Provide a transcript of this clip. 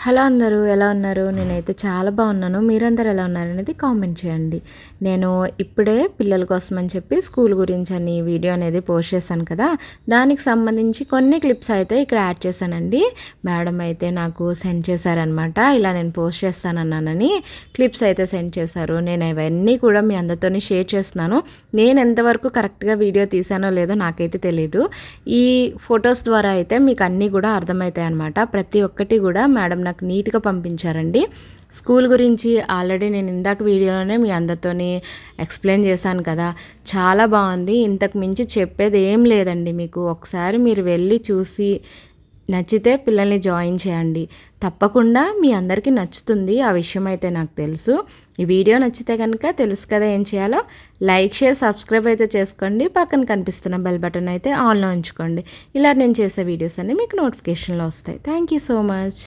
Hello అందరూ ఎలా ఉన్నారు? నేనైతే చాలా బాగున్నాను. మీరందరూ ఎలా ఉన్నారు అనేది కామెంట్ చేయండి. నేను ఇప్పుడే పిల్లల కోసం అని చెప్పి స్కూల్ గురించి అని వీడియో అనేది పోస్ట్ చేశాను కదా, దానికి సంబంధించి కొన్ని క్లిప్స్ అయితే ఇక్కడ యాడ్ చేశానండి. మేడం అయితే నాకు సెండ్ చేశారనమాట. ఇలా నేను పోస్ట్ చేస్తానన్నానని క్లిప్స్ అయితే సెండ్ చేశారు. నేను అవన్నీ కూడా మీ అందరితోని షేర్ చేస్తున్నాను. నేను ఎంతవరకు కరెక్ట్గా వీడియో తీసానో లేదో నాకైతే తెలీదు. ఈ ఫొటోస్ ద్వారా అయితే మీకు అన్నీ కూడా అర్థమవుతాయి అనమాట. ప్రతి ఒక్కటి కూడా మేడం నాకు నీట్గా పంపించారండి. స్కూల్ గురించి ఆల్రెడీ నేను ఇందాక వీడియోలోనే మీ అందరితోని ఎక్స్ప్లెయిన్ చేశాను కదా, చాలా బాగుంది. ఇంతకు మించి చెప్పేది ఏం లేదండి. మీకు ఒకసారి మీరు వెళ్ళి చూసి నచ్చితే పిల్లల్ని జాయిన్ చేయండి. తప్పకుండా మీ అందరికీ నచ్చుతుంది, ఆ విషయం అయితే నాకు తెలుసు. ఈ వీడియో నచ్చితే కనుక తెలుసు కదా ఏం చేయాలో. లైక్, షేర్, సబ్స్క్రైబ్ అయితే చేసుకోండి. పక్కన కనిపిస్తున్న బెల్ బటన్ అయితే ఆన్లో ఉంచుకోండి. ఇలా నేను చేసే వీడియోస్ అన్నీ మీకు నోటిఫికేషన్లో వస్తాయి. Thank you so much.